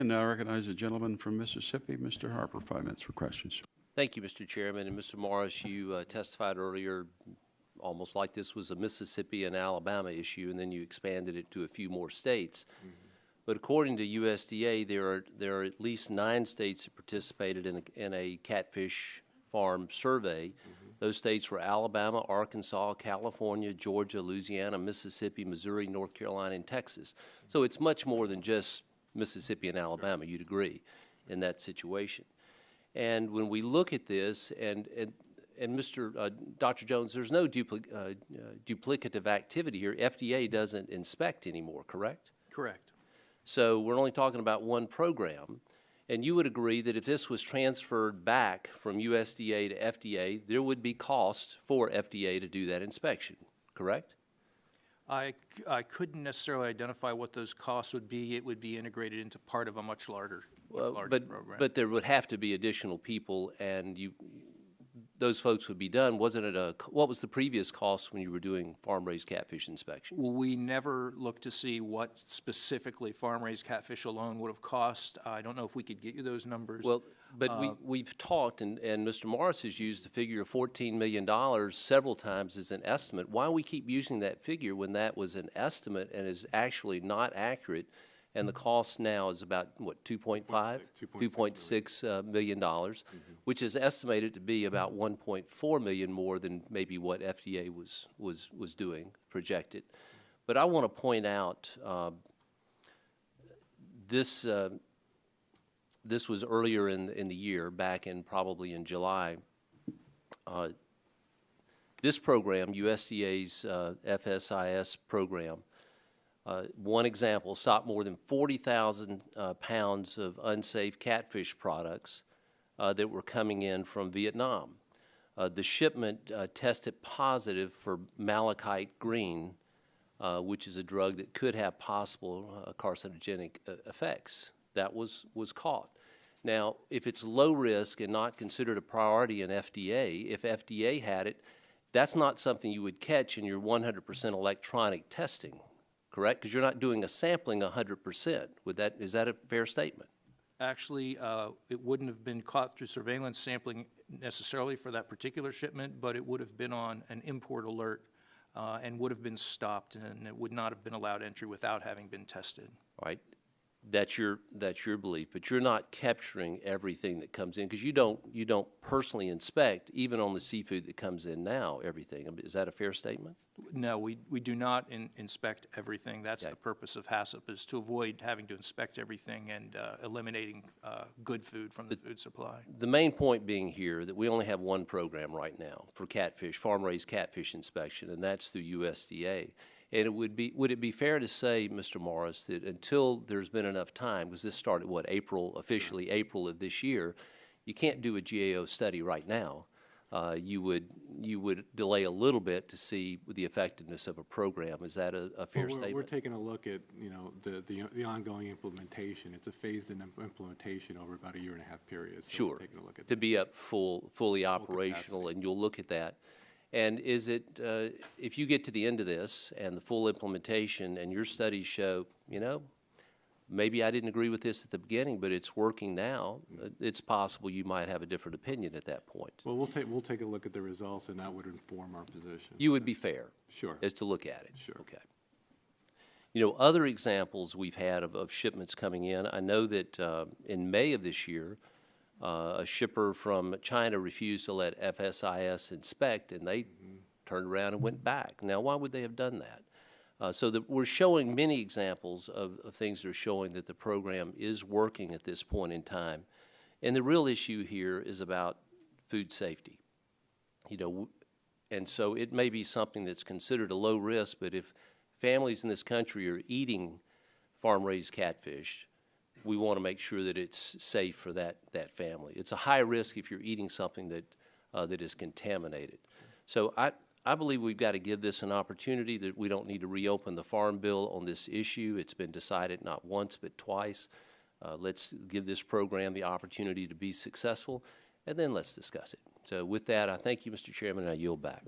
And now I recognize the gentleman from Mississippi, Mr. Harper, 5 minutes for questions. Thank you, Mr. Chairman. And Mr. Morris, you testified earlier almost like this was a Mississippi and Alabama issue, and then you expanded it to a few more states. But according to USDA, there are at least 9 states that participated in a catfish farm survey. Those states were Alabama, Arkansas, California, Georgia, Louisiana, Mississippi, Missouri, North Carolina, and Texas. So it's much more than just Mississippi and Alabama, you'd agree, in that situation. And when we look at this, and Dr. Jones, there's no duplicative activity here. FDA doesn't inspect anymore, correct? Correct. So we're only talking about one program. And you would agree that if this was transferred back from USDA to FDA, there would be costs for FDA to do that inspection, correct? I couldn't necessarily identify what those costs would be. It would be integrated into part of a much larger program. But there would have to be additional people, and those folks would be done. Wasn't it what was the previous cost when you were doing farm-raised catfish inspection? Well, we never looked to see what specifically farm-raised catfish alone would have cost. I don't know if we could get you those numbers. Well, but we've talked, and Mr. Morris has used the figure of $14 million several times as an estimate. Why we keep using that figure when that was an estimate and is actually not accurate? And the cost now is about, what, $2.6 million, which is estimated to be about $1.4 million more than maybe what FDA was doing, projected. But I want to point out this was earlier in the year, back in probably in July. This program, USDA's FSIS program, one example, stopped more than 40,000 pounds of unsafe catfish products that were coming in from Vietnam. The shipment tested positive for malachite green, which is a drug that could have possible carcinogenic effects. That was caught. Now, if it's low risk and not considered a priority in FDA, if FDA had it, that's not something you would catch in your 100% electronic testing. Correct? Because you're not doing a sampling 100%. Is that a fair statement? Actually, it wouldn't have been caught through surveillance sampling necessarily for that particular shipment, but it would have been on an import alert and would have been stopped, and it would not have been allowed entry without having been tested. All right. That's your belief, but you're not capturing everything that comes in because you don't personally inspect, even on the seafood that comes in now, everything. Is that a fair statement? No, we do not inspect everything. That's the purpose of HACCP, is to avoid having to inspect everything and eliminating good food from the food supply. The main point being here that we only have one program right now for catfish, farm-raised catfish inspection, and that's through USDA. And would it be fair to say, Mr. Morris, that until there's been enough time, because this started, what, officially April of this year, you can't do a GAO study right now. You would delay a little bit to see the effectiveness of a program. Is that a fair statement? We're taking a look at, the ongoing implementation. It's a phased-in implementation over about a 1.5 year period. So sure. We're taking a look at to be up fully operational, and you'll look at that. And is it, if you get to the end of this and the full implementation and your studies show, maybe I didn't agree with this at the beginning, but it's working now, it's possible you might have a different opinion at that point. Well, we'll take a look at the results, and that would inform our position. You would be fair. Sure. As to look at it. Sure. Okay. Other examples we've had of shipments coming in, I know that in May of this year, a shipper from China refused to let FSIS inspect, and they turned around and went back. Now, why would they have done that? So we're showing many examples of things that are showing that the program is working at this point in time. And the real issue here is about food safety. And so it may be something that's considered a low risk, but if families in this country are eating farm-raised catfish, we want to make sure that it's safe for that family. It's a high risk if you're eating something that is contaminated. So I believe we've got to give this an opportunity, that we don't need to reopen the Farm Bill on this issue. It's been decided not once but twice. Let's give this program the opportunity to be successful, and then let's discuss it. So with that, I thank you, Mr. Chairman, and I yield back.